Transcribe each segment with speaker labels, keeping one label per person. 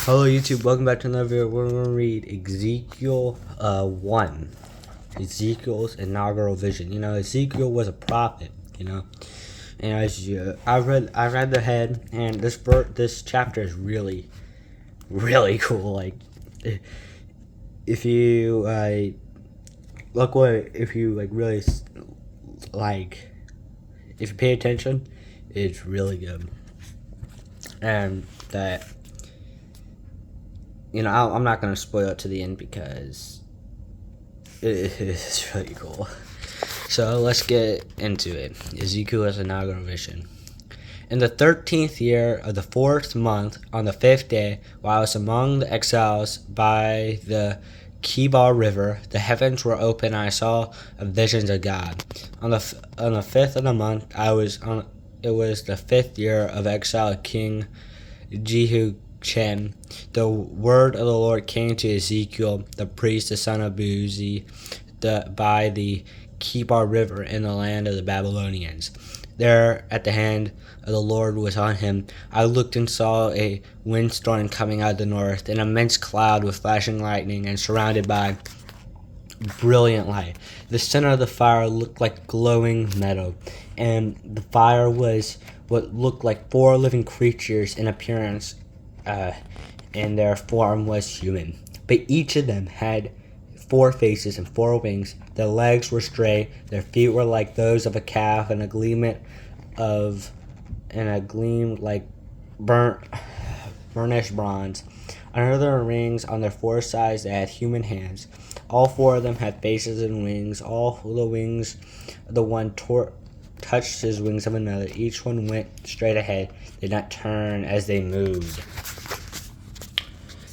Speaker 1: Hello YouTube, welcome back to another video. We're going to read Ezekiel 1. Ezekiel's inaugural vision. Ezekiel was a prophet, and I read the head, and this chapter is really, really cool. Like, if you if you pay attention, it's really good. And that, I'm not going to spoil it to the end because it's really cool. So let's get into it. Ezekiel's inaugural vision. In the 13th year of the 4th month, on the 5th day, while I was among the exiles by the Kibar River, the heavens were open, and I saw visions of God. On the 5th of the month, it was the 5th year of exile of King Jehoiakim. The word of the Lord came to Ezekiel, the priest, the son of Buzi, by the Kibar River in the land of the Babylonians. There, at the hand of the Lord was on him. I looked and saw a windstorm coming out of the north, an immense cloud with flashing lightning, and surrounded by brilliant light. The center of the fire looked like glowing metal, and the fire was what looked like 4 living creatures in appearance, and their form was human. But each of them had 4 faces and 4 wings. Their legs were straight, their feet were like those of a calf, and a gleam like burnished bronze. Under their rings on their 4 sides they had human hands. All 4 of them had faces and wings. All the wings, the one touched his wings of another. Each one went straight ahead, did not turn as they moved.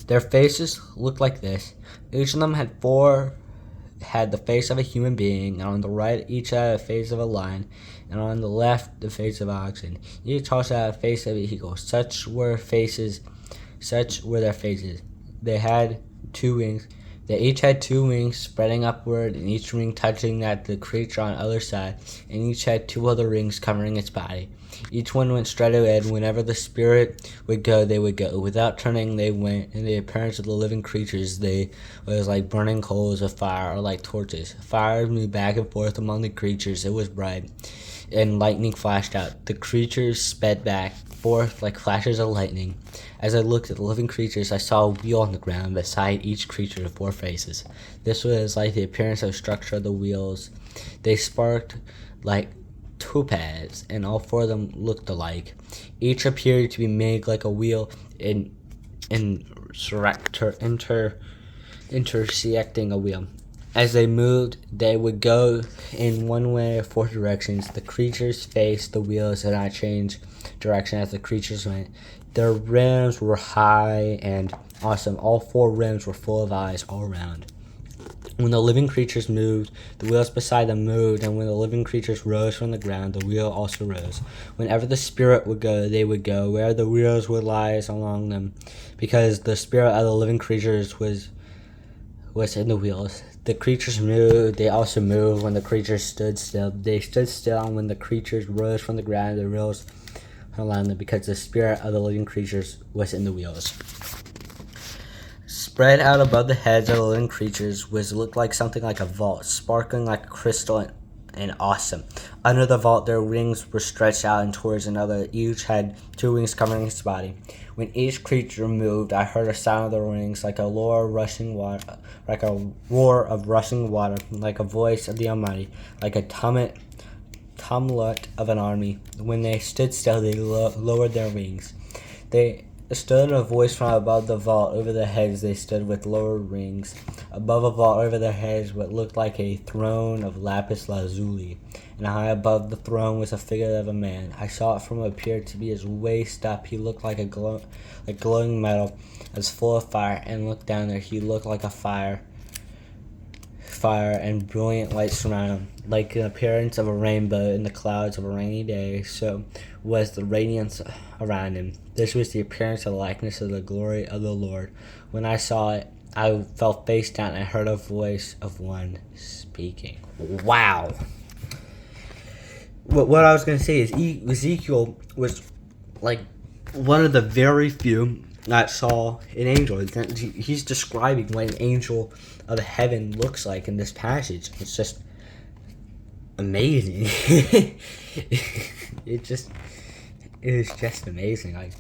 Speaker 1: Their faces looked like this. Each of them had the face of a human being, and on the right each had the face of a lion, and on the left the face of oxen. Each also had the face of a eagle. Such were their faces. They had 2 wings. They each had 2 wings spreading upward, and each wing touching that the creature on the other side, and each had 2 other rings covering its body. Each one went straight ahead. Whenever the spirit would go, they would go. Without turning, they went. In the appearance of the living creatures, they was like burning coals of fire, or like torches. Fire moved back and forth among the creatures. It was bright, and lightning flashed out. The creatures sped back forth like flashes of lightning. As I looked at the living creatures, I saw a wheel on the ground beside each creature with 4 faces. This was like the appearance of structure of the wheels. They sparkled like topaz, and all 4 of them looked alike. Each appeared to be made like a wheel intersecting a wheel. As they moved, they would go in one way of 4 directions. The creatures faced the wheels and I changed direction as the creatures went. Their rims were high and awesome. All 4 rims were full of eyes all around. When the living creatures moved, the wheels beside them moved, and when the living creatures rose from the ground, the wheel also rose. Whenever the spirit would go, they would go. Where the wheels would lie along them, because the spirit of the living creatures was in the wheels. The creatures moved. They also moved when the creatures stood still. They stood still, and when the creatures rose from the ground, the wheels around them, because the spirit of the living creatures was in the wheels. Spread out above the heads of the living creatures looked like something like a vault, sparkling like crystal and awesome. Under the vault, their wings were stretched out and towards another. Each had 2 wings covering its body. When each creature moved, I heard a sound of their wings, like a roar of rushing water, like a voice of the Almighty, like a tumult of an army. When they stood still, they lowered their wings. They stood a voice from above the vault. Over their heads they stood with lowered wings. Above a vault over their heads what looked like a throne of lapis lazuli, and high above the throne was a figure of a man. I saw it from what appeared to be his waist up. He looked like glowing metal as full of fire, and looked down there. He looked like a fire, and brilliant light surrounded him, like the appearance of a rainbow in the clouds of a rainy day. So was the radiance around him. This was the appearance of the likeness of the glory of the Lord. When I saw it, I fell face down, and I heard a voice of one speaking. Wow. What I was going to say is Ezekiel was like one of the very few that saw an angel. He's describing what an angel of heaven looks like in this passage. It's just amazing. It is just amazing. I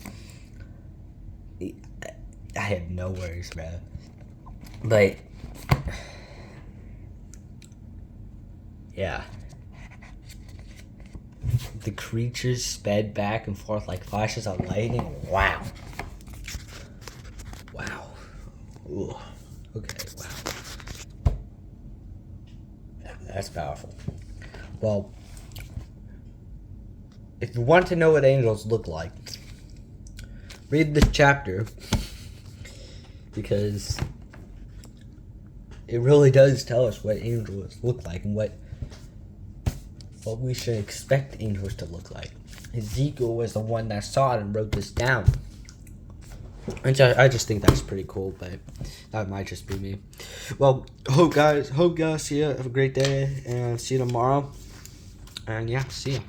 Speaker 1: have no words, bro. But yeah. The creatures sped back and forth like flashes of lightning. Wow. Wow. Ooh. Okay, wow. That's powerful. Well, if you want to know what angels look like, read this chapter, because it really does tell us what angels look like and what we should expect angels to look like. Ezekiel was the one that saw it and wrote this down. And I just think that's pretty cool, but that might just be me. Well, hope guys see you. Have a great day, and see you tomorrow. And yeah, see ya.